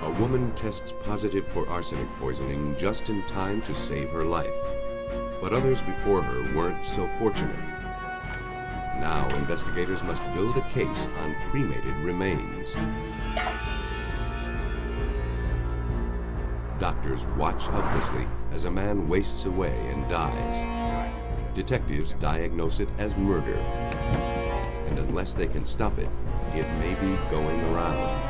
A woman tests positive for arsenic poisoning just in time to save her life. But others before her weren't so fortunate. Now investigators must build a case on cremated remains. Doctors watch helplessly as a man wastes away and dies. Detectives diagnose it as murder. And unless they can stop it, it may be going around.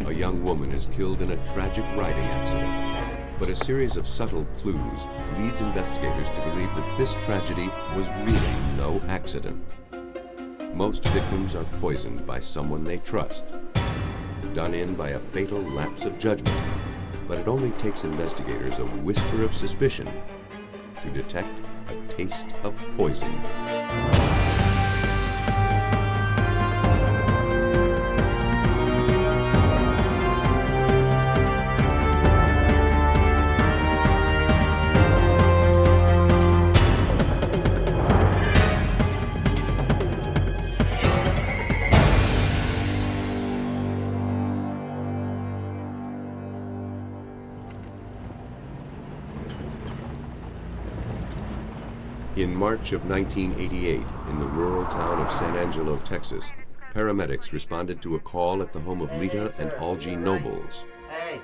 A young woman is killed in a tragic riding accident, but a series of subtle clues leads investigators to believe that this tragedy was really no accident. Most victims are poisoned by someone they trust, done in by a fatal lapse of judgment, but it only takes investigators a whisper of suspicion to detect a taste of poison. In March of 1988, in the rural town of San Angelo, Texas, paramedics responded to a call at the home of Lita and Algie Nobles. Hey.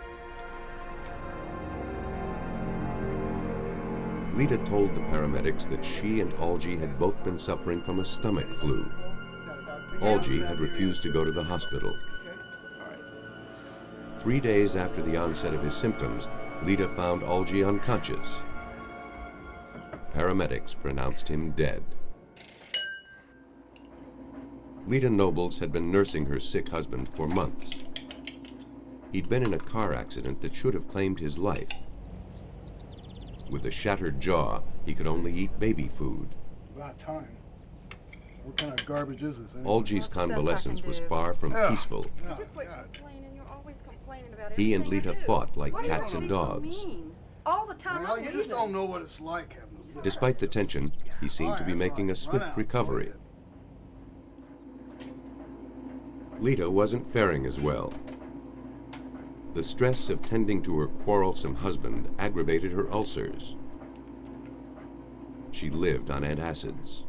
Lita told the paramedics that she and Algie had both been suffering from a stomach flu. Algie had refused to go to the hospital. 3 days after the onset of his symptoms, Lita found Algie unconscious. Paramedics pronounced him dead. Lita Nobles had been nursing her sick husband for months. He'd been in a car accident that should have claimed his life. With a shattered jaw, he could only eat baby food. About time. What kind of garbage is this? Algie's convalescence was far from peaceful. He and Lita fought like cats and dogs. All the time. Well, you just don't know what it's like having a... Despite the tension, he seemed to be making a swift recovery. Lita wasn't faring as well. The stress of tending to her quarrelsome husband aggravated her ulcers. She lived on antacids.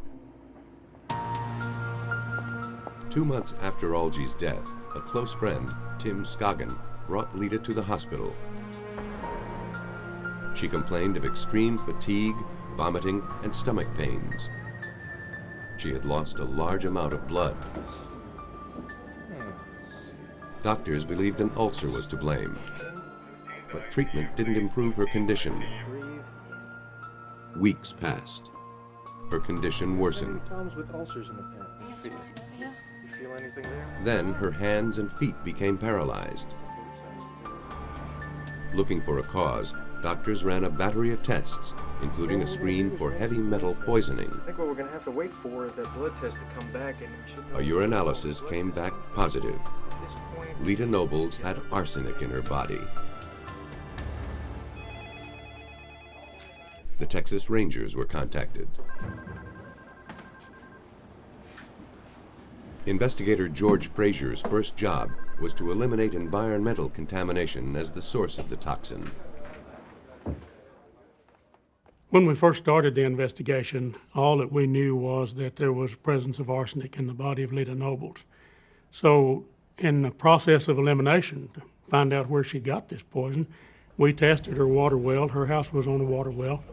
2 months after Algie's death, a close friend, Tim Scogin, brought Lita to the hospital. She complained of extreme fatigue, vomiting, and stomach pains. She had lost a large amount of blood. Doctors believed an ulcer was to blame, but treatment didn't improve her condition. Weeks passed. Her condition worsened. Problems with ulcers in the past. You feel anything there? Then her hands and feet became paralyzed. Looking for a cause, doctors ran a battery of tests, including a screen for heavy metal poisoning. I think what we're going to have to wait for is that blood test to come back and... A urinalysis came back positive. Lita Nobles had arsenic in her body. The Texas Rangers were contacted. Investigator George Frazier's first job was to eliminate environmental contamination as the source of the toxin. When we first started the investigation, all that we knew was that there was presence of arsenic in the body of Lita Nobles. So in the process of elimination, to find out where she got this poison, we tested her water well. Her house was on a water well.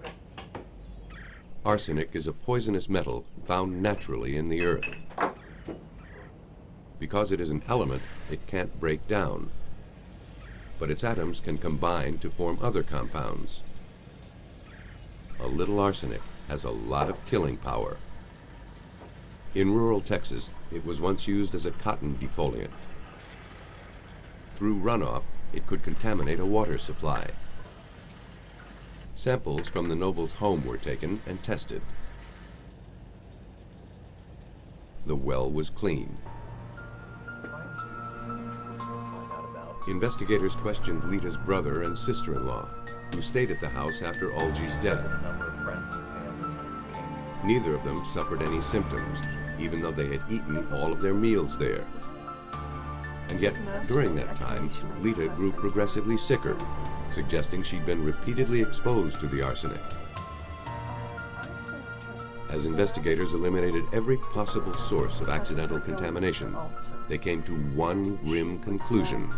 Arsenic is a poisonous metal found naturally in the earth. Because it is an element, it can't break down. But its atoms can combine to form other compounds. A little arsenic has a lot of killing power. In rural Texas, it was once used as a cotton defoliant. Through runoff, it could contaminate a water supply. Samples from the Nobles' home were taken and tested. The well was clean. Investigators questioned Lita's brother and sister-in-law, who stayed at the house after Algie's death. Neither of them suffered any symptoms, even though they had eaten all of their meals there. And yet, during that time, Lita grew progressively sicker, suggesting she'd been repeatedly exposed to the arsenic. As investigators eliminated every possible source of accidental contamination, they came to one grim conclusion.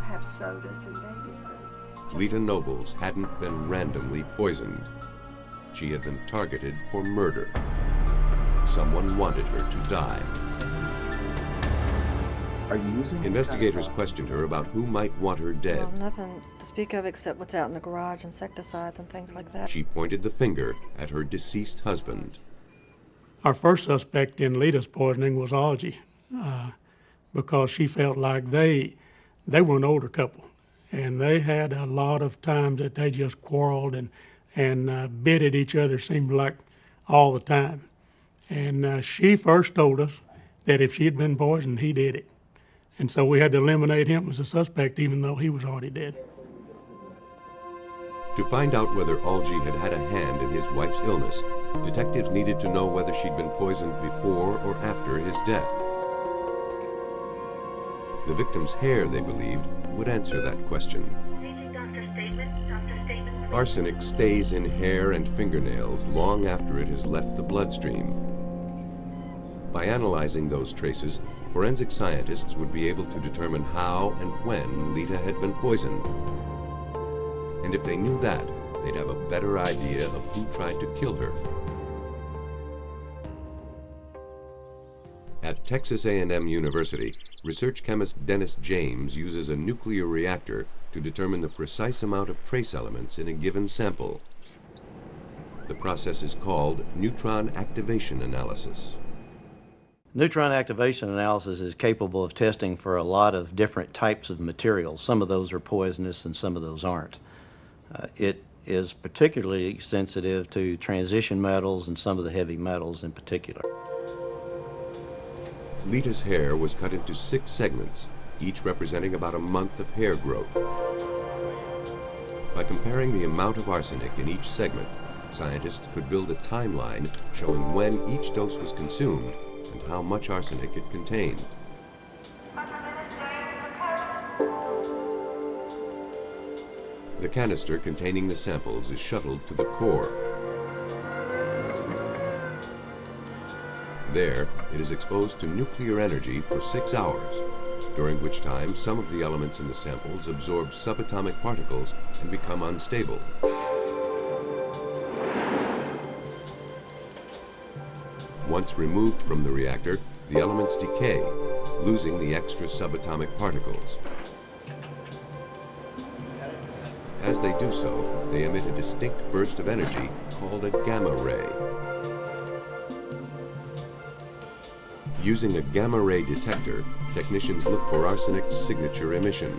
Lita Nobles hadn't been randomly poisoned. She had been targeted for murder. Someone wanted her to die. Are you using Investigators questioned her about who might want her dead. Well, nothing to speak of except what's out in the garage, insecticides and things like that. She pointed the finger at her deceased husband. Our first suspect in Lita's poisoning was Algie, because she felt like they were an older couple, and they had a lot of times that they just quarreled and bit at each other, seemed like all the time. And she first told us that if she had been poisoned, he did it. And so we had to eliminate him as a suspect, even though he was already dead. To find out whether Algie had had a hand in his wife's illness, detectives needed to know whether she'd been poisoned before or after his death. The victim's hair, they believed, would answer that question. Arsenic stays in hair and fingernails long after it has left the bloodstream. By analyzing those traces, forensic scientists would be able to determine how and when Lita had been poisoned. And if they knew that, they'd have a better idea of who tried to kill her. At Texas A&M University, research chemist Dennis James uses a nuclear reactor to determine the precise amount of trace elements in a given sample. The process is called neutron activation analysis. Neutron activation analysis is capable of testing for a lot of different types of materials. Some of those are poisonous and some of those aren't. It is particularly sensitive to transition metals and some of the heavy metals in particular. Lita's hair was cut into 6 segments, each representing about a month of hair growth. By comparing the amount of arsenic in each segment, scientists could build a timeline showing when each dose was consumed and how much arsenic it contained. The canister containing the samples is shuttled to the core. There, it is exposed to nuclear energy for 6 hours, during which time some of the elements in the samples absorb subatomic particles and become unstable. Once removed from the reactor, the elements decay, losing the extra subatomic particles. As they do so, they emit a distinct burst of energy called a gamma ray. Using a gamma ray detector, technicians look for arsenic's signature emission.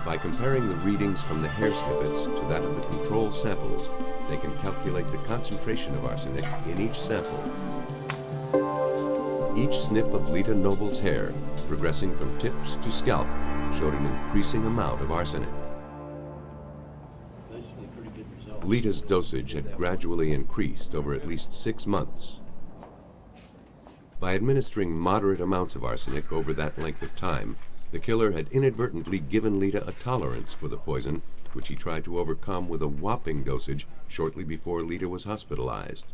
By comparing the readings from the hair snippets to that of the control samples, they can calculate the concentration of arsenic in each sample. Each snip of Lita Noble's hair, progressing from tips to scalp, showed an increasing amount of arsenic. Lita's dosage had gradually increased over at least 6 months. By administering moderate amounts of arsenic over that length of time, the killer had inadvertently given Lita a tolerance for the poison, which he tried to overcome with a whopping dosage shortly before Lita was hospitalized.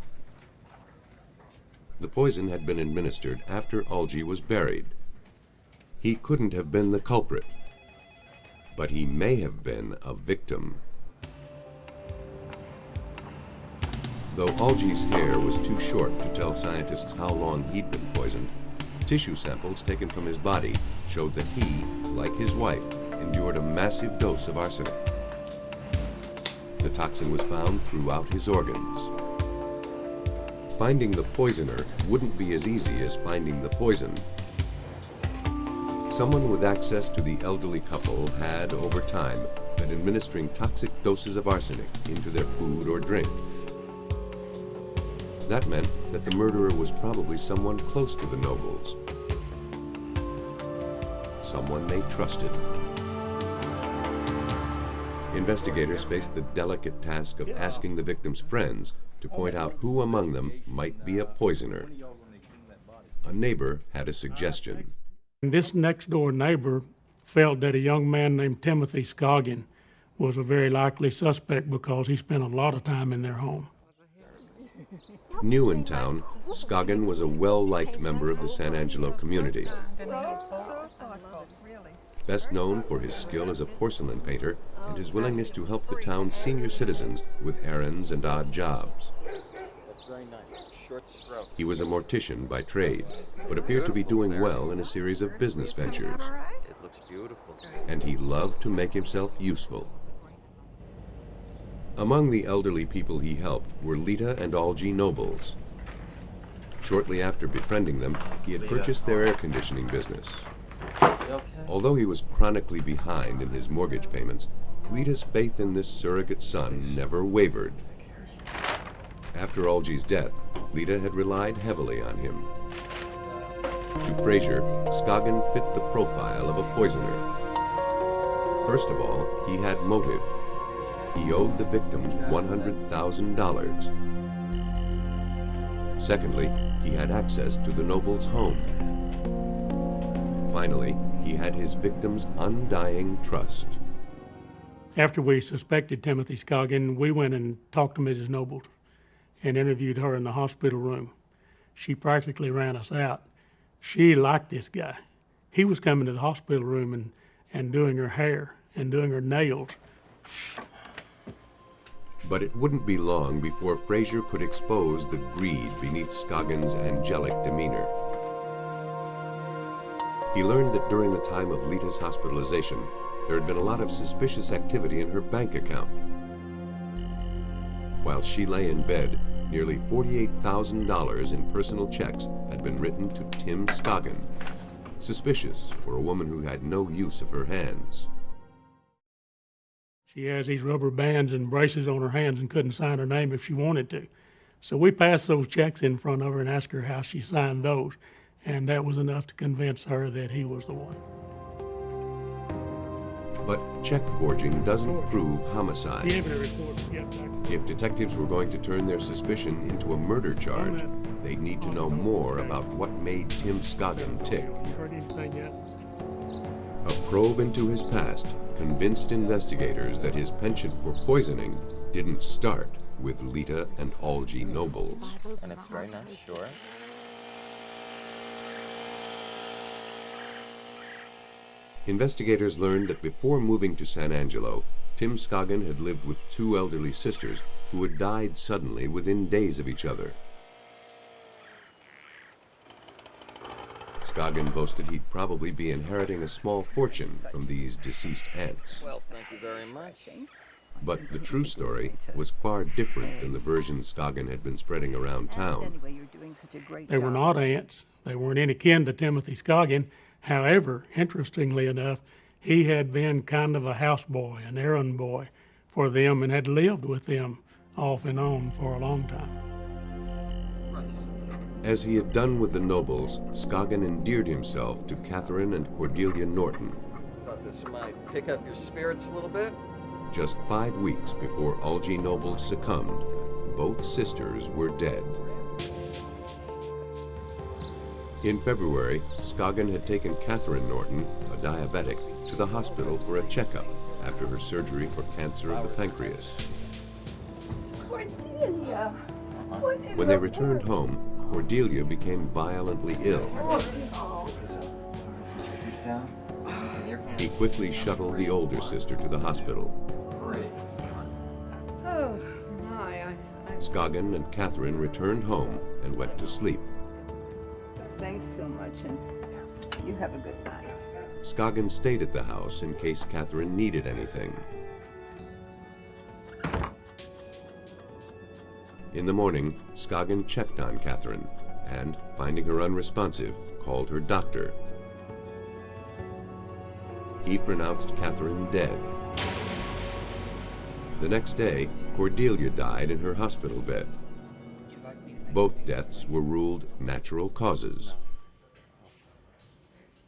The poison had been administered after Algie was buried. He couldn't have been the culprit, but he may have been a victim. Though Algie's hair was too short to tell scientists how long he'd been poisoned, tissue samples taken from his body showed that he, like his wife, endured a massive dose of arsenic. The toxin was found throughout his organs. Finding the poisoner wouldn't be as easy as finding the poison. Someone with access to the elderly couple had, over time, been administering toxic doses of arsenic into their food or drink. That meant that the murderer was probably someone close to the Nobles. Someone they trusted. Investigators faced the delicate task of asking the victim's friends to point out who among them might be a poisoner. a neighbor had a suggestion. And this next door neighbor felt that a young man named Timothy Scogin was a very likely suspect because he spent a lot of time in their home. New in town, Scogin was a well-liked member of the San Angelo community. Best known for his skill as a porcelain painter and his willingness to help the town's senior citizens with errands and odd jobs. That's very nice. Short stroke. He was a mortician by trade, but appeared to be doing well in a series of business ventures. It looks beautiful. And he loved to make himself useful. Among the elderly people he helped were Lita and Algie Nobles. Shortly after befriending them, he had purchased their air conditioning business. Although he was chronically behind in his mortgage payments, Lita's faith in this surrogate son never wavered. After Algie's death, Lita had relied heavily on him. To Frazier, Scogin fit the profile of a poisoner. First of all, he had motive. He owed the victims $100,000. Secondly, he had access to the Nobles' home. Finally, he had his victims' undying trust. After we suspected Timothy Scogin, we went and talked to Mrs. Nobles and interviewed her in the hospital room. She practically ran us out. She liked this guy. He was coming to the hospital room and doing her hair and doing her nails. But it wouldn't be long before Frazier could expose the greed beneath Scogin's angelic demeanor. He learned that during the time of Lita's hospitalization, there had been a lot of suspicious activity in her bank account. While she lay in bed, nearly $48,000 in personal checks had been written to Tim Scogin, suspicious for a woman who had no use of her hands. She has these rubber bands and braces on her hands and couldn't sign her name if she wanted to. So we passed those checks in front of her and asked her how she signed those. And that was enough to convince her that he was the one. But check forging doesn't prove homicide. Give it a report. Yep. If detectives were going to turn their suspicion into a murder charge, they'd need to know more about what made Tim Scogin tick. You heard anything yet? A probe into his past convinced investigators that his penchant for poisoning didn't start with Lita and Algie Nobles. And it's very nice, sure. Investigators learned that before moving to San Angelo, Tim Scogin had lived with two elderly sisters who had died suddenly within days of each other. Scogin boasted he'd probably be inheriting a small fortune from these deceased aunts. Well, thank you very much. But the true story was far different than the version Scogin had been spreading around town. They were not aunts. They weren't any kin to Timothy Scogin. However, interestingly enough, he had been kind of a houseboy, an errand boy for them, and had lived with them off and on for a long time. As he had done with the Nobles, Scogin endeared himself to Catherine and Cordelia Norton. Thought this might pick up your spirits a little bit. Just 5 weeks before Algie Nobles succumbed, both sisters were dead. In February, Scogin had taken Catherine Norton, a diabetic, to the hospital for a checkup after her surgery for cancer of the pancreas. Cordelia! When they returned home, Cordelia became violently ill. He quickly shuttled the older sister to the hospital. Oh, my. Scogin and Catherine returned home and went to sleep. Thanks so much, and you have a good night. Scogin stayed at the house in case Catherine needed anything. In the morning, Scogin checked on Catherine and, finding her unresponsive, called her doctor. He pronounced Catherine dead. The next day, Cordelia died in her hospital bed. Both deaths were ruled natural causes.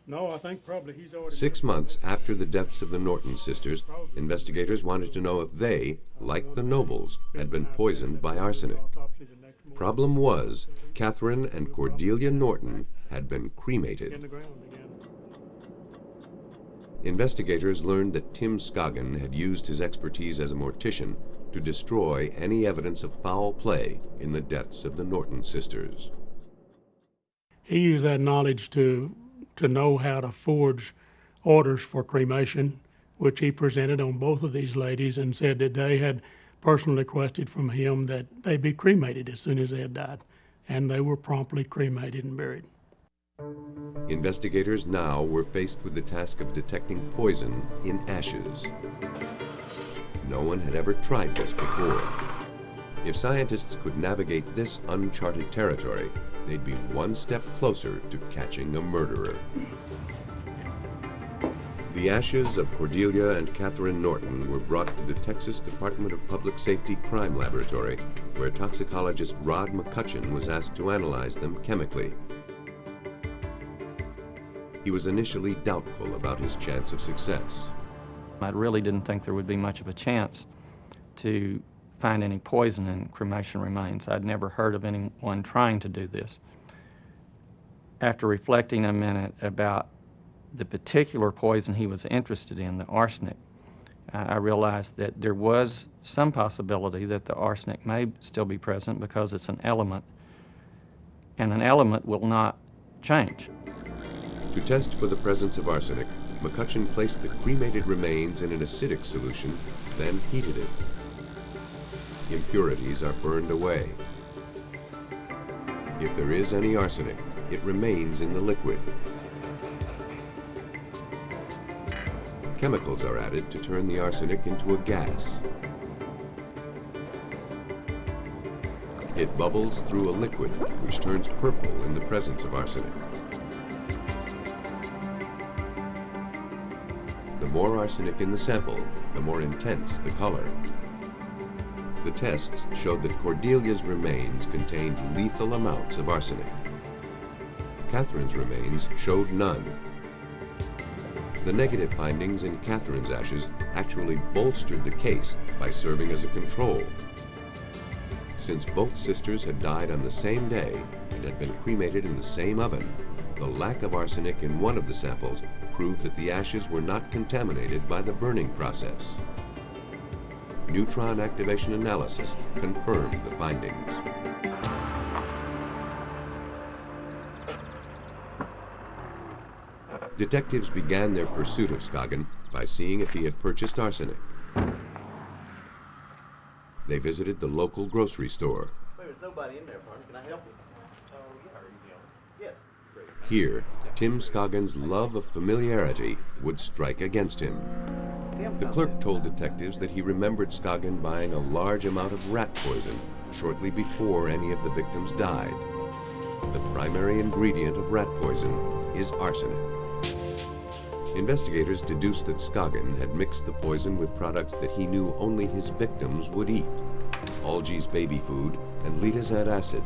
No, I think probably he's already... 6 months after the deaths of the Norton sisters, investigators wanted to know if they, like the Nobles, had been poisoned by arsenic. Problem was, Catherine and Cordelia Norton had been cremated. Investigators learned that Tim Scogin had used his expertise as a mortician to destroy any evidence of foul play in the deaths of the Norton sisters. He used that knowledge to know how to forge orders for cremation, which he presented on both of these ladies and said that they had personally requested from him that they be cremated as soon as they had died. And they were promptly cremated and buried. Investigators now were faced with the task of detecting poison in ashes. No one had ever tried this before. If scientists could navigate this uncharted territory, they'd be one step closer to catching a murderer. The ashes of Cordelia and Catherine Norton were brought to the Texas Department of Public Safety Crime Laboratory, where toxicologist Rod McCutcheon was asked to analyze them chemically. He was initially doubtful about his chance of success. I really didn't think there would be much of a chance to find any poison in cremation remains. I'd never heard of anyone trying to do this. After reflecting a minute about the particular poison he was interested in, the arsenic, I realized that there was some possibility that the arsenic may still be present because it's an element, and an element will not change. To test for the presence of arsenic, McCutcheon placed the cremated remains in an acidic solution, then heated it. Impurities are burned away. If there is any arsenic, it remains in the liquid. Chemicals are added to turn the arsenic into a gas. It bubbles through a liquid which turns purple in the presence of arsenic. The more arsenic in the sample, the more intense the color. The tests showed that Cordelia's remains contained lethal amounts of arsenic. Catherine's remains showed none. The negative findings in Catherine's ashes actually bolstered the case by serving as a control. Since both sisters had died on the same day and had been cremated in the same oven, the lack of arsenic in one of the samples proved that the ashes were not contaminated by the burning process. Neutron activation analysis confirmed the findings. Detectives began their pursuit of Scogin by seeing if he had purchased arsenic. They visited the local grocery store. There's nobody in there, partner. Can I help you? Yes. Here, Tim Scogin's love of familiarity would strike against him. The clerk told detectives that he remembered Scogin buying a large amount of rat poison shortly before any of the victims died. The primary ingredient of rat poison is arsenic. Investigators deduced that Scogin had mixed the poison with products that he knew only his victims would eat: Algie's baby food and Lita's antacid.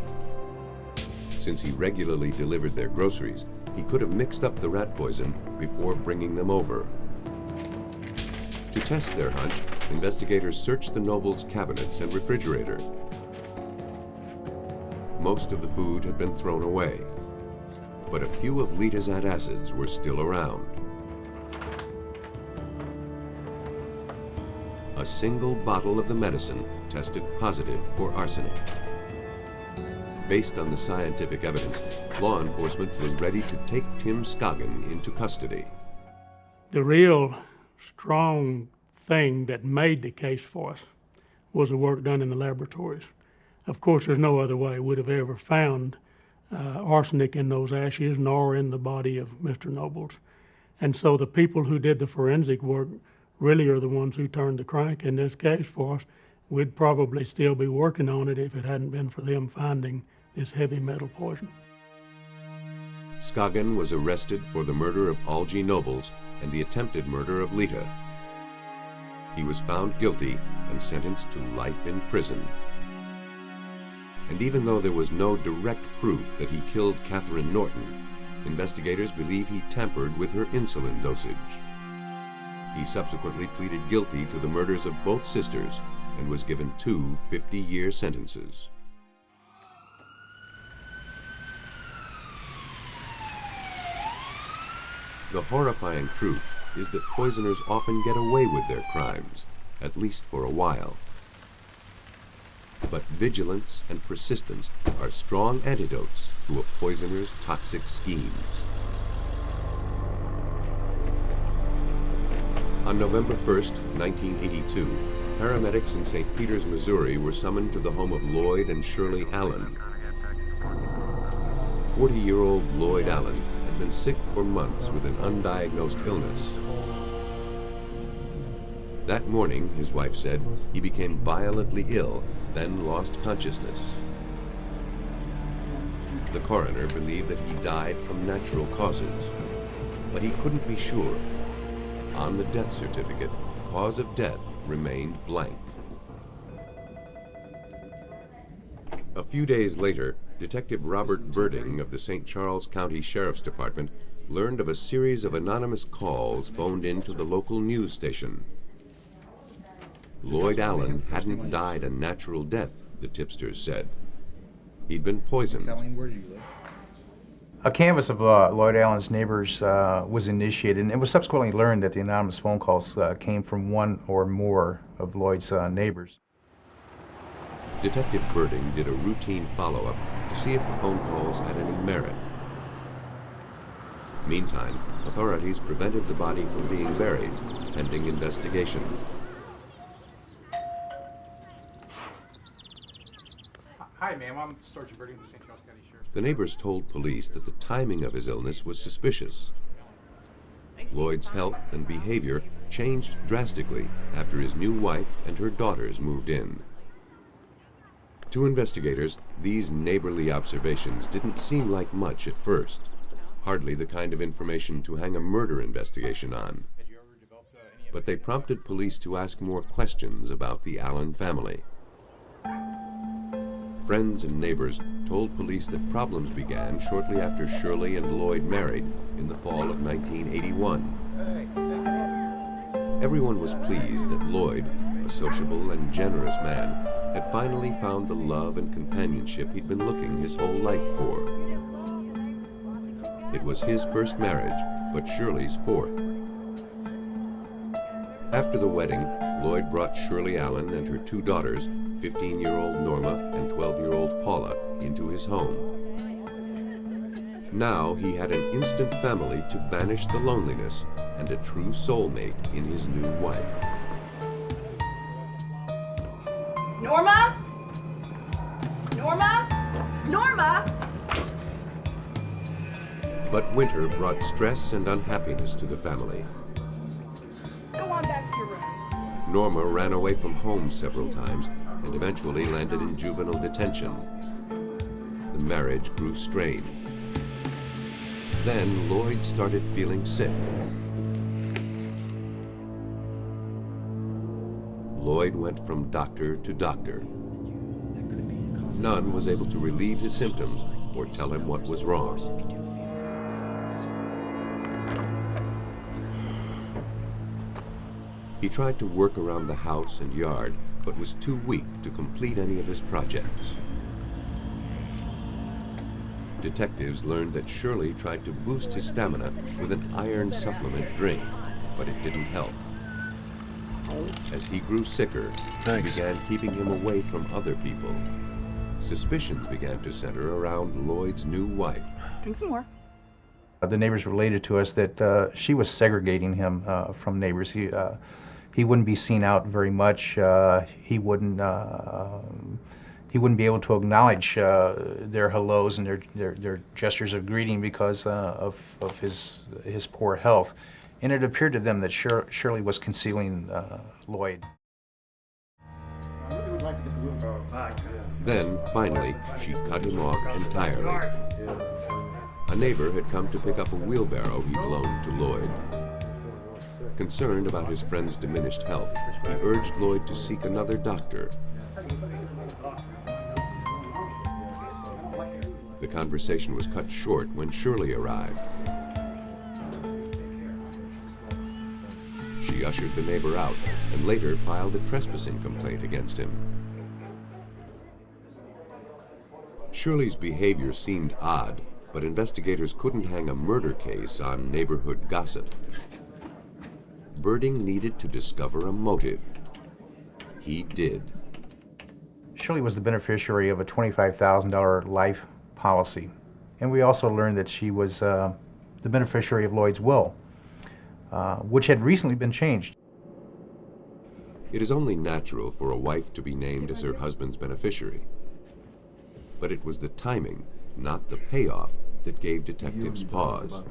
Since he regularly delivered their groceries, he could have mixed up the rat poison before bringing them over. To test their hunch, investigators searched the Nobles' cabinets and refrigerator. Most of the food had been thrown away, but a few of Lita's antacids were still around. A single bottle of the medicine tested positive for arsenic. Based on the scientific evidence, law enforcement was ready to take Tim Scogin into custody. The real strong thing that made the case for us was the work done in the laboratories. Of course, there's no other way we'd have ever found arsenic in those ashes nor in the body of Mr. Nobles. And so the people who did the forensic work really are the ones who turned the crank in this case for us. We'd probably still be working on it if it hadn't been for them finding this heavy metal poison. Scogin was arrested for the murder of Algie Nobles and the attempted murder of Lita. He was found guilty and sentenced to life in prison. And even though there was no direct proof that he killed Catherine Norton, investigators believe he tampered with her insulin dosage. He subsequently pleaded guilty to the murders of both sisters and was given 2 50-year sentences. The horrifying truth is that poisoners often get away with their crimes, at least for a while. But vigilance and persistence are strong antidotes to a poisoner's toxic schemes. On November 1st, 1982, paramedics in St. Peters, Missouri were summoned to the home of Lloyd and Shirley Allen. 40-year-old Lloyd Allen had been sick for months with an undiagnosed illness. That morning, his wife said, he became violently ill, then lost consciousness. The coroner believed that he died from natural causes, but he couldn't be sure. On the death certificate, cause of death remained blank. A few days later, Detective Robert Birding of the St. Charles County Sheriff's Department learned of a series of anonymous calls phoned into the local news station. Lloyd Allen hadn't died a natural death, the tipsters said. He'd been poisoned. A canvass of Lloyd Allen's neighbors was initiated, and it was subsequently learned that the anonymous phone calls came from one or more of Lloyd's neighbors. Detective Birding did a routine follow-up to see if the phone calls had any merit. Meantime, authorities prevented the body from being buried, pending investigation. Hi, ma'am. I'm Sergeant Birding of the St. Charles County Sheriff's. The neighbors told police that the timing of his illness was suspicious. Lloyd's health and behavior changed drastically after his new wife and her daughters moved in. To investigators, these neighborly observations didn't seem like much at first, hardly the kind of information to hang a murder investigation on. But they prompted police to ask more questions about the Allen family. Friends and neighbors told police that problems began shortly after Shirley and Lloyd married in the fall of 1981. Everyone was pleased that Lloyd, a sociable and generous man, had finally found the love and companionship he'd been looking his whole life for. It was his first marriage, but Shirley's fourth. After the wedding, Lloyd brought Shirley Allen and her 2 daughters, 15-year-old Norma and 12-year-old Paula, into his home. Now he had an instant family to banish the loneliness and a true soulmate in his new wife. Norma? Norma? Norma? But winter brought stress and unhappiness to the family. Go on back to your room. Norma ran away from home several times and eventually landed in juvenile detention. The marriage grew strained. Then Lloyd started feeling sick. Lloyd went from doctor to doctor. None was able to relieve his symptoms or tell him what was wrong. He tried to work around the house and yard, but was too weak to complete any of his projects. Detectives learned that Shirley tried to boost his stamina with an iron supplement drink, but it didn't help. As he grew sicker, she began keeping him away from other people. Suspicions began to center around Lloyd's new wife. Drink some more. The neighbors related to us that she was segregating him from neighbors. He wouldn't be seen out very much. He wouldn't be able to acknowledge their hellos and their gestures of greeting because of his poor health. And it appeared to them that Shirley was concealing Lloyd. Then, finally, she cut him off entirely. A neighbor had come to pick up a wheelbarrow he'd loaned to Lloyd. Concerned about his friend's diminished health, he urged Lloyd to seek another doctor. The conversation was cut short when Shirley arrived. She ushered the neighbor out and later filed a trespassing complaint against him. Shirley's behavior seemed odd, but investigators couldn't hang a murder case on neighborhood gossip. Birding needed to discover a motive. He did. Shirley was the beneficiary of a $25,000 life policy, and we also learned that she was the beneficiary of Lloyd's will, which had recently been changed. It is only natural for a wife to be named as her husband's beneficiary. But it was the timing, not the payoff, that gave detectives pause.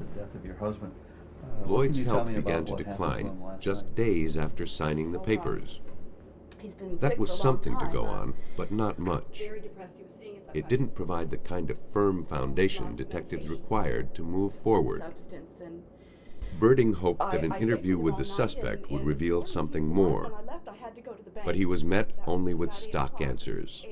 Lloyd's health began to decline just days after signing the papers. That was something to go on, but not much. It didn't provide the kind of firm foundation detectives required to move forward. Birding hoped that an interview with the suspect would reveal something more, but he was met only with stock answers.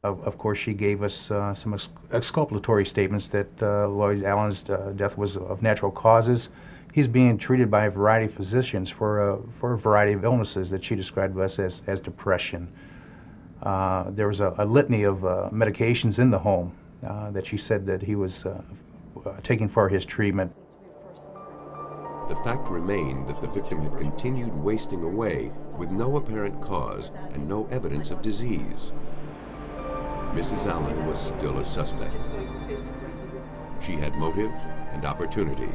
Of course, she gave us some exculpatory statements that Lloyd Allen's death was of natural causes. He's being treated by a variety of physicians for a variety of illnesses that she described to us as depression. There was a litany of medications in the home that she said that he was taking for his treatment. The fact remained that the victim had continued wasting away with no apparent cause and no evidence of disease. Mrs. Allen was still a suspect. She had motive and opportunity.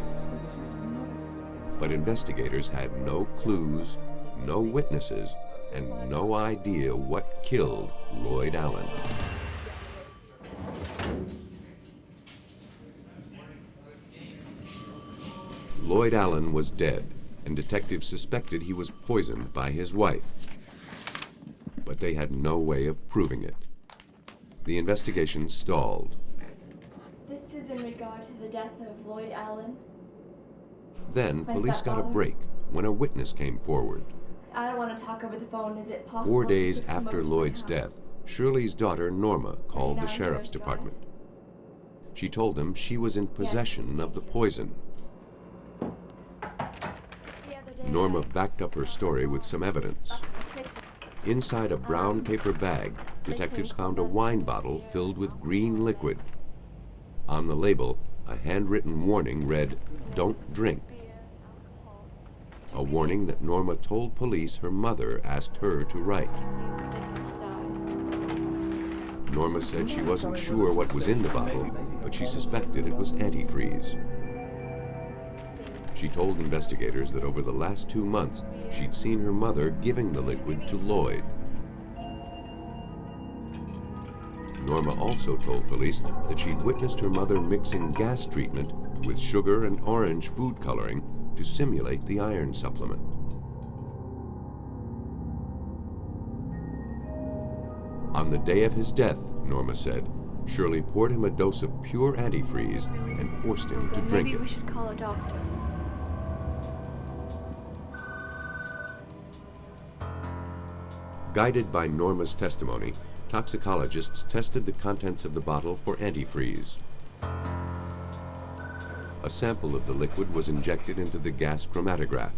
But investigators had no clues, no witnesses, and no idea what killed Lloyd Allen. Lloyd Allen was dead, and detectives suspected he was poisoned by his wife. But they had no way of proving it. The investigation stalled. This is in regard to the death of Lloyd Allen. Then police got a break when a witness came forward. I don't want to talk over the phone. Is it possible? 4 days after Lloyd's death, Shirley's daughter Norma called the sheriff's department. She told them she was in possession of the poison. Norma backed up her story with some evidence. Inside a brown paper bag, detectives found a wine bottle filled with green liquid. On the label, a handwritten warning read, "Don't drink." A warning that Norma told police her mother asked her to write. Norma said she wasn't sure what was in the bottle, but she suspected it was antifreeze. She told investigators that over the last 2 months, she'd seen her mother giving the liquid to Lloyd. Norma also told police that she'd witnessed her mother mixing gas treatment with sugar and orange food coloring to simulate the iron supplement. On the day of his death, Norma said, Shirley poured him a dose of pure antifreeze and forced him to drink it. Maybe we should call a doctor. Guided by Norma's testimony, toxicologists tested the contents of the bottle for antifreeze. A sample of the liquid was injected into the gas chromatograph.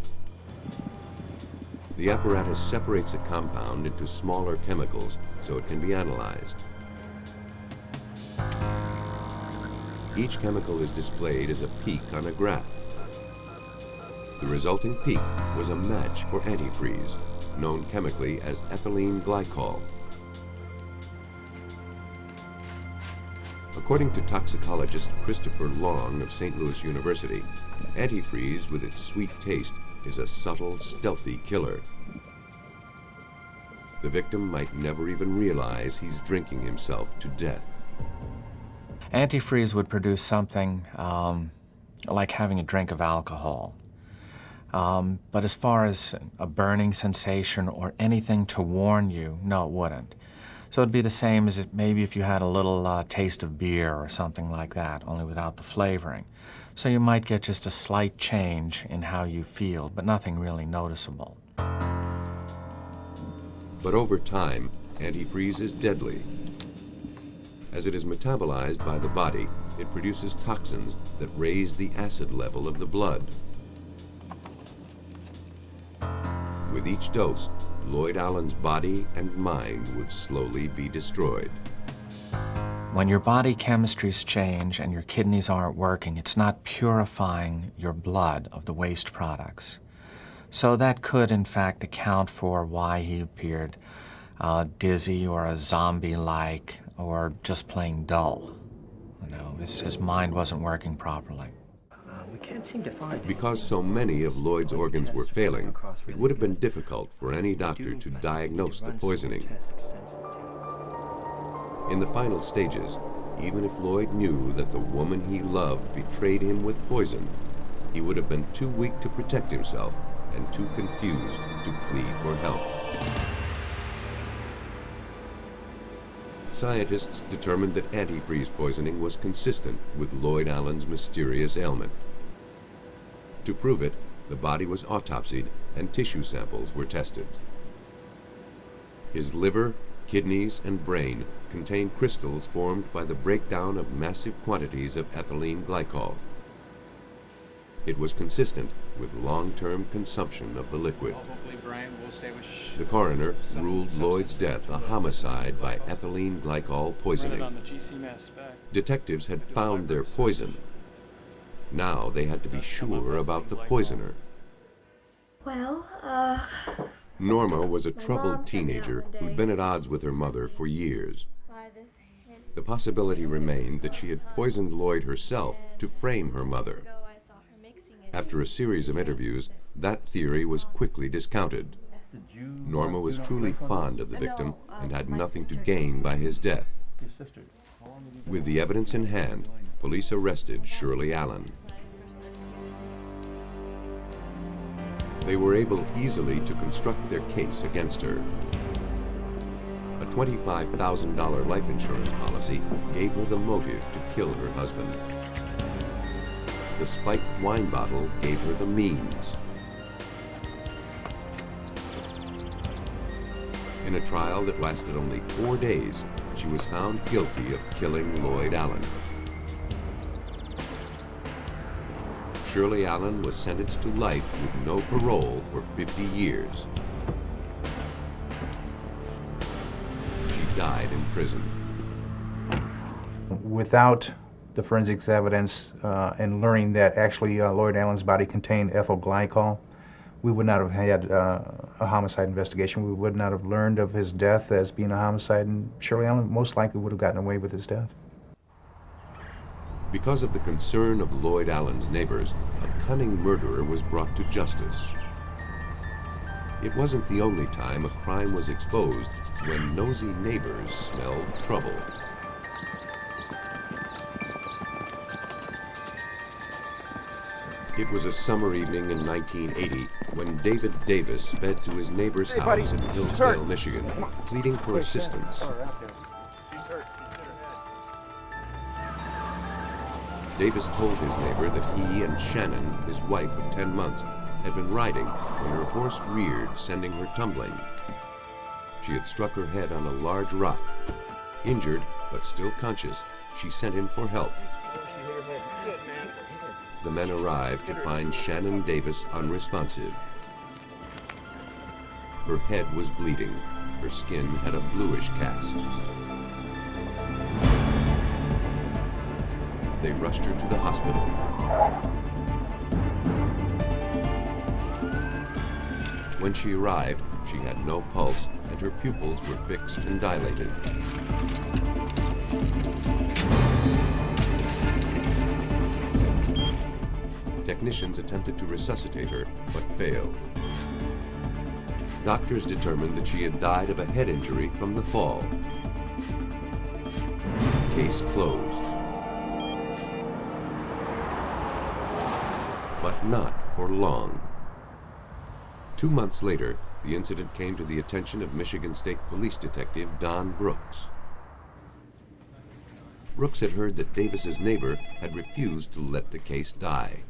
The apparatus separates a compound into smaller chemicals so it can be analyzed. Each chemical is displayed as a peak on a graph. The resulting peak was a match for antifreeze, known chemically as ethylene glycol. According to toxicologist Christopher Long of St. Louis University, antifreeze with its sweet taste is a subtle, stealthy killer. The victim might never even realize he's drinking himself to death. Antifreeze would produce something like having a drink of alcohol. But as far as a burning sensation or anything to warn you, no, it wouldn't. So it'd be the same as maybe if you had a little taste of beer or something like that, only without the flavoring. So you might get just a slight change in how you feel, but nothing really noticeable. But over time, antifreeze is deadly. As it is metabolized by the body, it produces toxins that raise the acid level of the blood. With each dose, Lloyd Allen's body and mind would slowly be destroyed. When your body chemistries change and your kidneys aren't working, it's not purifying your blood of the waste products. So that could, in fact, account for why he appeared dizzy or a zombie-like or just plain dull. You know, his mind wasn't working properly. We can't seem to find Because so many of Lloyd's organs were failing, it would have been difficult for any doctor to diagnose the poisoning. In the final stages, even if Lloyd knew that the woman he loved betrayed him with poison, he would have been too weak to protect himself and too confused to plea for help. Scientists determined that antifreeze poisoning was consistent with Lloyd Allen's mysterious ailment. To prove it, the body was autopsied and tissue samples were tested. His liver, kidneys, and brain contained crystals formed by the breakdown of massive quantities of ethylene glycol. It was consistent with long-term consumption of the liquid. The coroner ruled Lloyd's death a homicide by ethylene glycol poisoning. Detectives had found their poison. Now they had to be sure about the poisoner. Well, Norma was a troubled teenager who'd been at odds with her mother for years. The possibility remained that she had poisoned Lloyd herself to frame her mother. After a series of interviews, that theory was quickly discounted. Norma was truly fond of the victim and had nothing to gain by his death. With the evidence in hand, police arrested Shirley Allen. They were able easily to construct their case against her. A $25,000 life insurance policy gave her the motive to kill her husband. The spiked wine bottle gave her the means. In a trial that lasted only 4 days, she was found guilty of killing Lloyd Allen. Shirley Allen was sentenced to life with no parole for 50 years. She died in prison. Without the forensics evidence and learning that actually Lloyd Allen's body contained ethyl glycol, we would not have had a homicide investigation. We would not have learned of his death as being a homicide, and Shirley Allen most likely would have gotten away with his death. Because of the concern of Lloyd Allen's neighbors, a cunning murderer was brought to justice. It wasn't the only time a crime was exposed when nosy neighbors smelled trouble. It was a summer evening in 1980 when David Davis sped to his neighbor's house in Hillsdale, Michigan, pleading for assistance. Davis told his neighbor that he and Shannon, his wife of 10 months, had been riding when her horse reared, sending her tumbling. She had struck her head on a large rock. Injured, but still conscious, she sent him for help. The men arrived to find Shannon Davis unresponsive. Her head was bleeding. Her skin had a bluish cast. They rushed her to the hospital. When she arrived, she had no pulse and her pupils were fixed and dilated. Technicians attempted to resuscitate her, but failed. Doctors determined that she had died of a head injury from the fall. Case closed. But not for long. 2 months later, the incident came to the attention of Michigan State Police Detective Don Brooks. Brooks had heard that Davis's neighbor had refused to let the case die.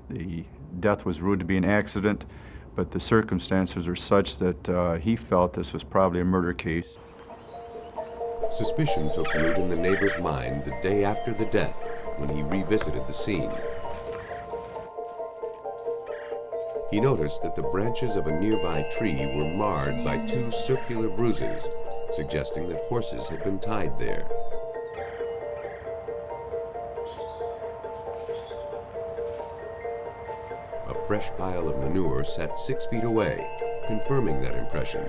The death was ruled to be an accident, but the circumstances were such that he felt this was probably a murder case. Suspicion took root in the neighbor's mind the day after the death when he revisited the scene. He noticed that the branches of a nearby tree were marred by 2 circular bruises, suggesting that horses had been tied there. A fresh pile of manure sat 6 feet away, confirming that impression.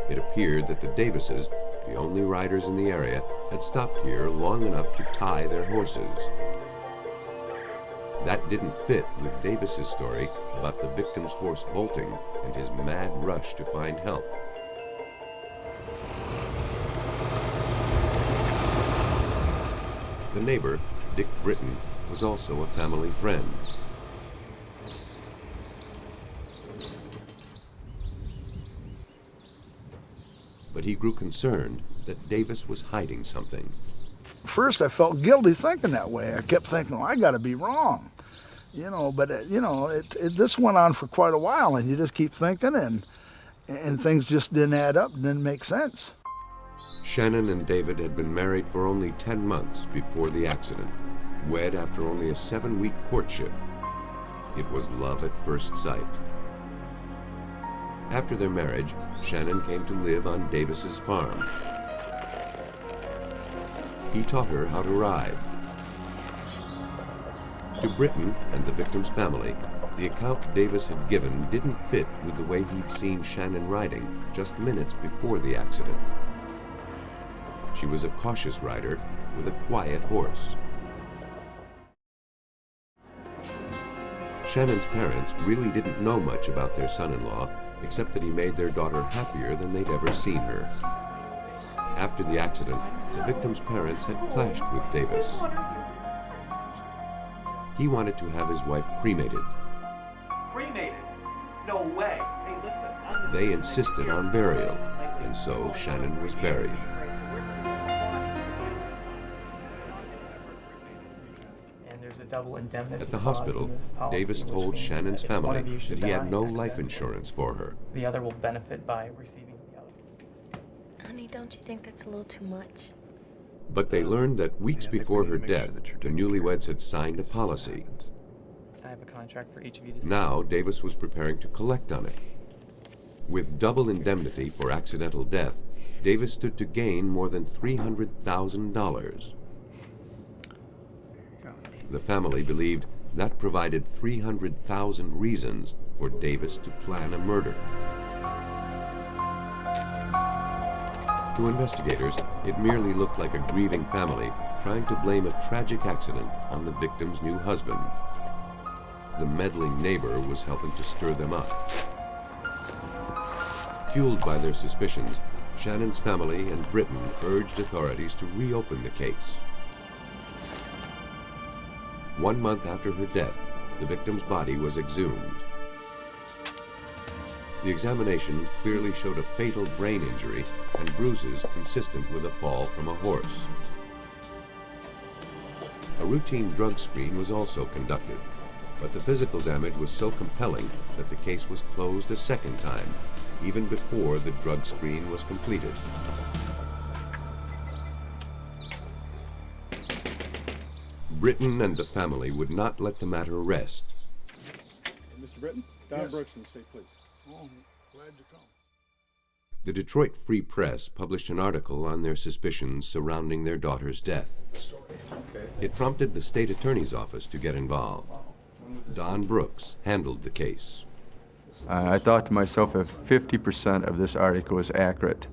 It appeared that the Davises, the only riders in the area, had stopped here long enough to tie their horses. That didn't fit with Davis's story about the victim's horse bolting and his mad rush to find help. The neighbor, Dick Britton, was also a family friend. But he grew concerned that Davis was hiding something. First, I felt guilty thinking that way. I kept thinking, well, I got to be wrong, but this went on for quite a while, and you just keep thinking, and things just didn't add up, didn't make sense. Shannon and David had been married for only 10 months before the accident, wed after only a 7-week courtship. It was love at first sight. After their marriage, Shannon came to live on Davis's farm. He taught her how to ride. To Britton and the victim's family, the account Davis had given didn't fit with the way he'd seen Shannon riding just minutes before the accident. She was a cautious rider with a quiet horse. Shannon's parents really didn't know much about their son-in-law, except that he made their daughter happier than they'd ever seen her. After the accident, the victim's parents had clashed with Davis. He wanted to have his wife cremated. Cremated? No way. Hey, listen. They insisted on burial, and so Shannon was buried. At the hospital, Davis told Shannon's family that he had no life insurance for her. The other will benefit by receiving the other. Honey, don't you think that's a little too much? But they learned that weeks before her death, the newlyweds had signed a policy. I have a contract for each of you to Now, Davis was preparing to collect on it. With double indemnity for accidental death, Davis stood to gain more than $300,000. The family believed that provided 300,000 reasons for Davis to plan a murder. To investigators, it merely looked like a grieving family trying to blame a tragic accident on the victim's new husband. The meddling neighbor was helping to stir them up. Fueled by their suspicions, Shannon's family and Britton urged authorities to reopen the case. 1 month after her death, the victim's body was exhumed. The examination clearly showed a fatal brain injury and bruises consistent with a fall from a horse. A routine drug screen was also conducted, but the physical damage was so compelling that the case was closed a second time, even before the drug screen was completed. Britton and the family would not let the matter rest. Mr. Britton? Don Brooks in the state police. Oh, glad you come. The Detroit Free Press published an article on their suspicions surrounding their daughter's death. It prompted the state attorney's office to get involved. Don Brooks handled the case. I thought to myself, if 50% of this article is accurate,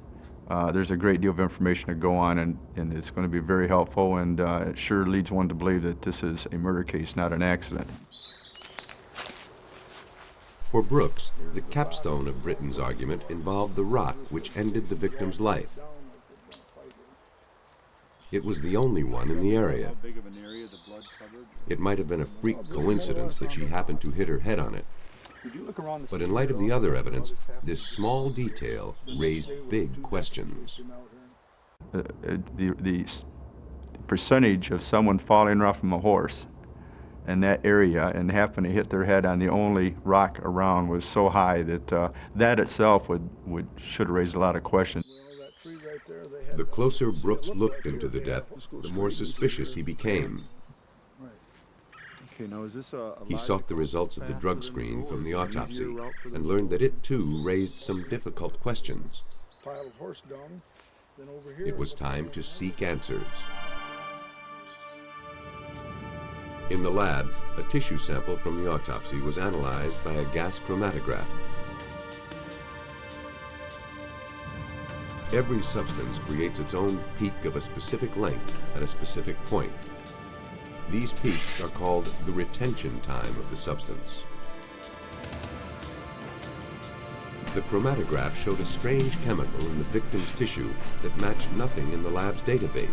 there's a great deal of information to go on, and it's going to be very helpful, and it sure leads one to believe that this is a murder case, not an accident. For Brooks, the capstone of Britton's argument involved the rock which ended the victim's life. It was the only one in the area. It might have been a freak coincidence that she happened to hit her head on it. But in light of the other evidence, this small detail raised big questions. The percentage of someone falling off from a horse in that area and happen to hit their head on the only rock around was so high that that itself should raise a lot of questions. Well, that tree right The closer Brooks looked into the death, the more suspicious he became. Okay, now is this a He sought the results of the drug screen from the autopsy and learned that it too raised some difficult questions. Pile of horse dung. Then over here. It was time to seek answers. In the lab, a tissue sample from the autopsy was analyzed by a gas chromatograph. Every substance creates its own peak of a specific length at a specific point. These peaks are called the retention time of the substance. The chromatograph showed a strange chemical in the victim's tissue that matched nothing in the lab's database.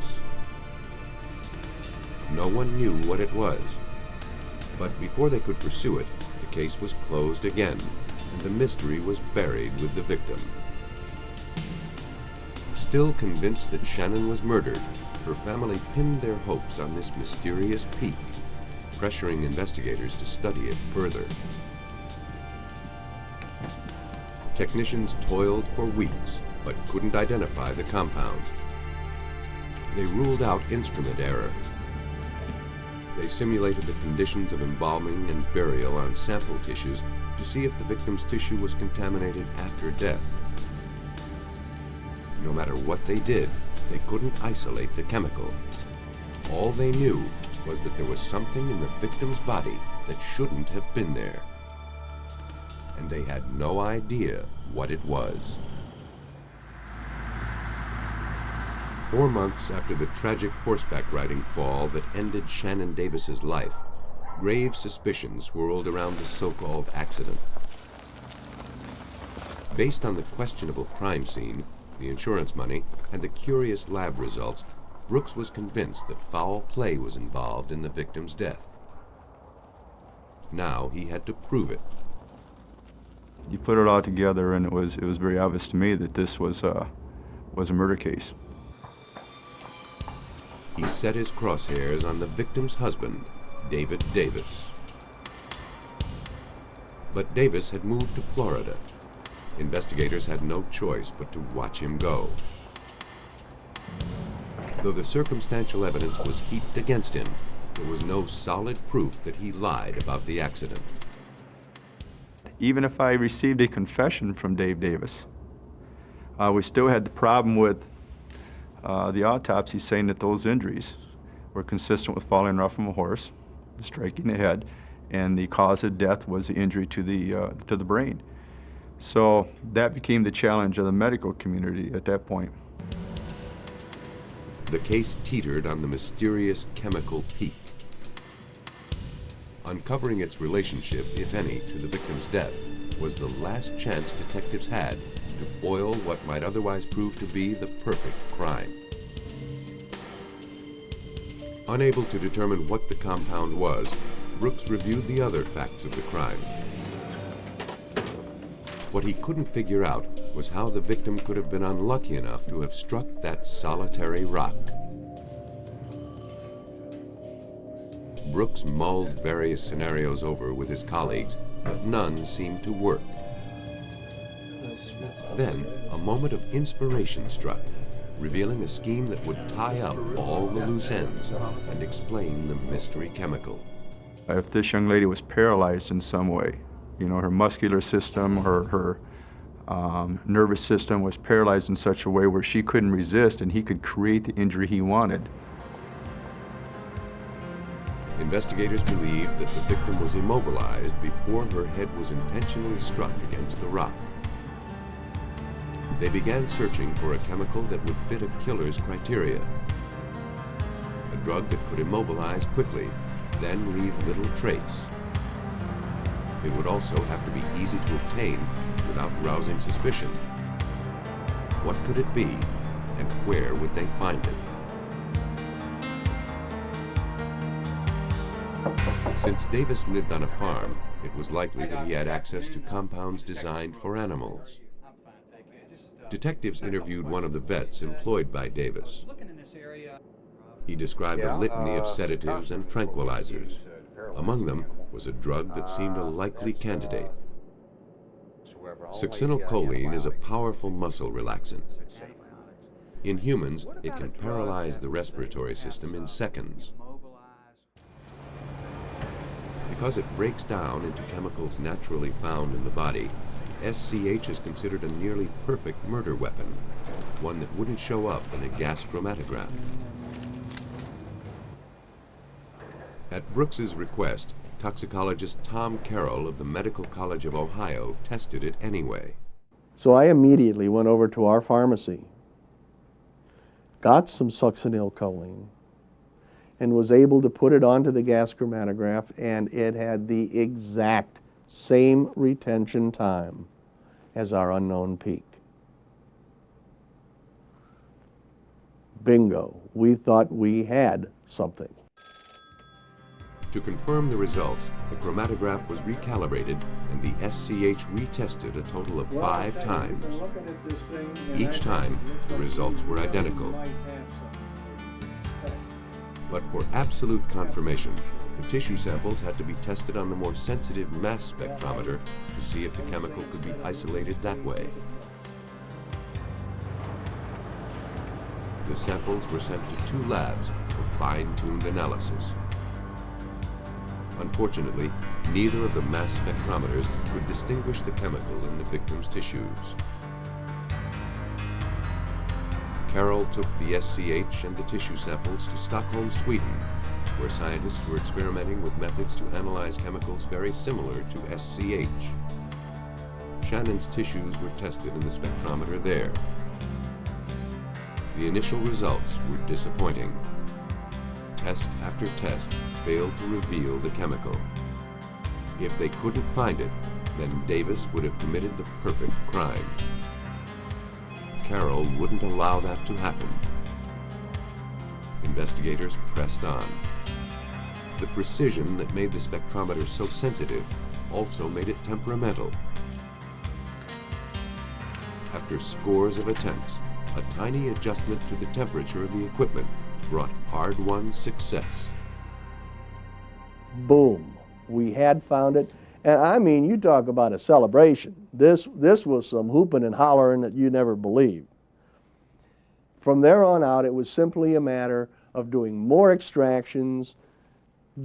No one knew what it was. But before they could pursue it, the case was closed again, and the mystery was buried with the victim. Still convinced that Shannon was murdered, her family pinned their hopes on this mysterious peak, pressuring investigators to study it further. Technicians toiled for weeks, but couldn't identify the compound. They ruled out instrument error. They simulated the conditions of embalming and burial on sample tissues to see if the victim's tissue was contaminated after death. No matter what they did, they couldn't isolate the chemical. All they knew was that there was something in the victim's body that shouldn't have been there. And they had no idea what it was. 4 months after the tragic horseback riding fall that ended Shannon Davis's life, grave suspicions swirled around the so-called accident. Based on the questionable crime scene, the insurance money, and the curious lab results, Brooks was convinced that foul play was involved in the victim's death. Now he had to prove it. You put it all together, and it was very obvious to me that this was a murder case. He set his crosshairs on the victim's husband, David Davis. But Davis had moved to Florida. Investigators had no choice but to watch him go. Though the circumstantial evidence was heaped against him, there was no solid proof that he lied about the accident. Even if I received a confession from Dave Davis, we still had the problem with the autopsy saying that those injuries were consistent with falling off from a horse, striking the head, and the cause of death was the injury to the brain. So that became the challenge of the medical community at that point. The case teetered on the mysterious chemical peak. Uncovering its relationship, if any, to the victim's death was the last chance detectives had to foil what might otherwise prove to be the perfect crime. Unable to determine what the compound was, Brooks reviewed the other facts of the crime. What he couldn't figure out was how the victim could have been unlucky enough to have struck that solitary rock. Brooks mulled various scenarios over with his colleagues, but none seemed to work. Then, a moment of inspiration struck, revealing a scheme that would tie up all the loose ends and explain the mystery chemical. If this young lady was paralyzed in some way, you know, her muscular system, her nervous system was paralyzed in such a way where she couldn't resist and he could create the injury he wanted. Investigators believed that the victim was immobilized before her head was intentionally struck against the rock. They began searching for a chemical that would fit a killer's criteria. A drug that could immobilize quickly, then leave little trace. It would also have to be easy to obtain without rousing suspicion. What could it be, and where would they find it? Since Davis lived on a farm, it was likely that he had access to compounds designed for animals. Detectives interviewed one of the vets employed by Davis. He described a litany of sedatives and tranquilizers. Among them was a drug that seemed a likely candidate. Succinylcholine is a powerful muscle relaxant. In humans, it can paralyze the respiratory system in seconds. Because it breaks down into chemicals naturally found in the body, SCH is considered a nearly perfect murder weapon, one that wouldn't show up in a gas chromatograph. At Brooks's request, toxicologist Tom Carroll of the Medical College of Ohio tested it anyway. So I immediately went over to our pharmacy, got some succinylcholine, and was able to put it onto the gas chromatograph, and it had the exact same retention time as our unknown peak. Bingo. We thought we had something. To confirm the results, the chromatograph was recalibrated and the SCH retested a total of 5 times. Each time, the results were identical. But for absolute confirmation, the tissue samples had to be tested on the more sensitive mass spectrometer to see if the chemical could be isolated that way. The samples were sent to 2 labs for fine-tuned analysis. Unfortunately, neither of the mass spectrometers could distinguish the chemical in the victim's tissues. Carroll took the SCH and the tissue samples to Stockholm, Sweden, where scientists were experimenting with methods to analyze chemicals very similar to SCH. Shannon's tissues were tested in the spectrometer there. The initial results were disappointing. Test after test failed to reveal the chemical. If they couldn't find it, then Davis would have committed the perfect crime. Carroll wouldn't allow that to happen. Investigators pressed on. The precision that made the spectrometer so sensitive also made it temperamental. After scores of attempts, a tiny adjustment to the temperature of the equipment brought hard-won success. Boom. We had found it. And I mean, you talk about a celebration. This was some hooping and hollering that you never believed. From there on out, it was simply a matter of doing more extractions,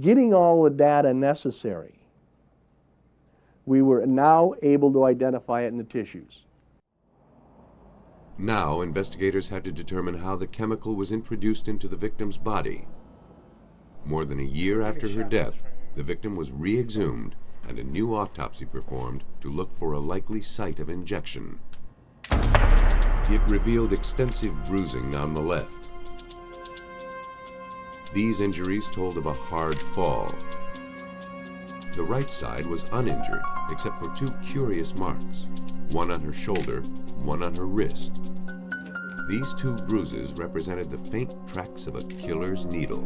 getting all the data necessary. We were now able to identify it in the tissues. Now, investigators had to determine how the chemical was introduced into the victim's body. More than a year after her death, the victim was re-exhumed and a new autopsy performed to look for a likely site of injection. It revealed extensive bruising on the left. These injuries told of a hard fall. The right side was uninjured, except for 2 curious marks, one on her shoulder, one on her wrist. These 2 bruises represented the faint tracks of a killer's needle.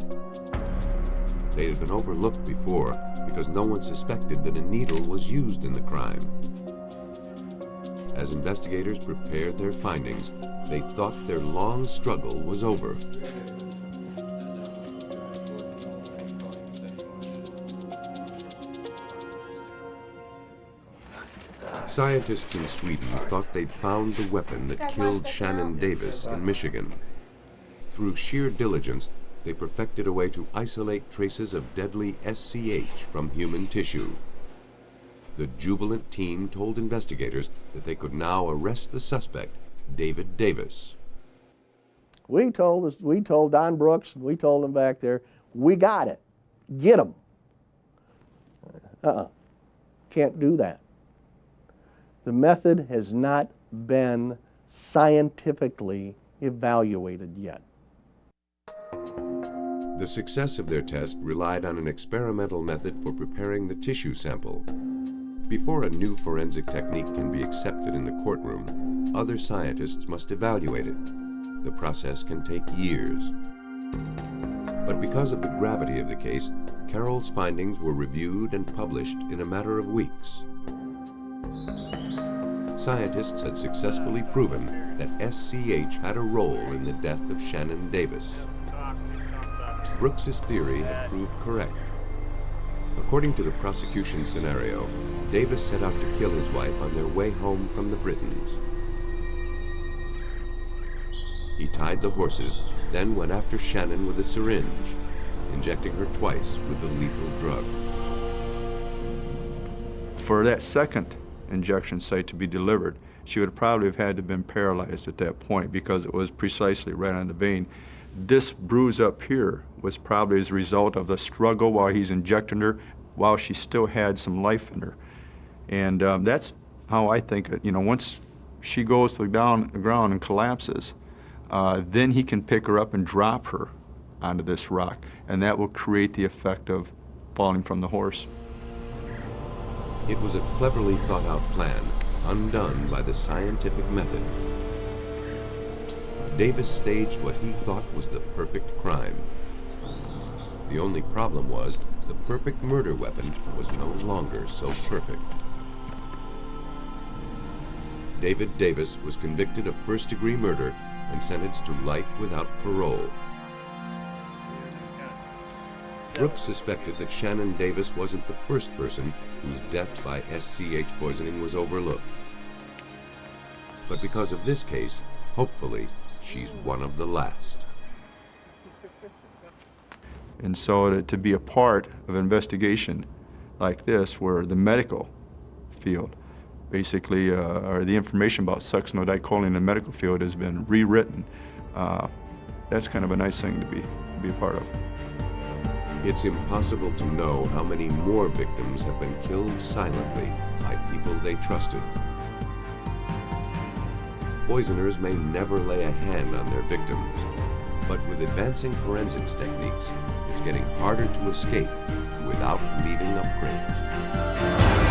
They had been overlooked before because no one suspected that a needle was used in the crime. As investigators prepared their findings, they thought their long struggle was over. Scientists in Sweden thought they'd found the weapon that killed Shannon Davis in Michigan. Through sheer diligence, they perfected a way to isolate traces of deadly SCH from human tissue. The jubilant team told investigators that they could now arrest the suspect, David Davis. We told Don Brooks, and we told him back there, we got it. Get him. Can't do that. The method has not been scientifically evaluated yet. The success of their test relied on an experimental method for preparing the tissue sample. Before a new forensic technique can be accepted in the courtroom, other scientists must evaluate it. The process can take years. But because of the gravity of the case, Carroll's findings were reviewed and published in a matter of weeks. Scientists had successfully proven that SCH had a role in the death of Shannon Davis. Brooks's theory had proved correct. According to the prosecution scenario, Davis set out to kill his wife on their way home from the Britons. He tied the horses, then went after Shannon with a syringe, injecting her twice with the lethal drug. For that second injection site to be delivered, she would probably have had to have been paralyzed at that point because it was precisely right on the vein. This bruise up here was probably as a result of the struggle while he's injecting her, while she still had some life in her. And that's how I think it. You know, once she goes to the ground and collapses, then he can pick her up and drop her onto this rock, and that will create the effect of falling from the horse. It was a cleverly thought out plan, undone by the scientific method. Davis staged what he thought was the perfect crime. The only problem was the perfect murder weapon was no longer so perfect. David Davis was convicted of first-degree murder and sentenced to life without parole. Brooks suspected that Shannon Davis wasn't the first person whose death by SCH poisoning was overlooked. But because of this case, hopefully, she's one of the last. And so to be a part of an investigation like this, where the medical field, basically, or the information about succinylcholine in the medical field has been rewritten, that's kind of a nice thing to be a part of. It's impossible to know how many more victims have been killed silently by people they trusted. Poisoners may never lay a hand on their victims, but with advancing forensics techniques, it's getting harder to escape without leaving a print.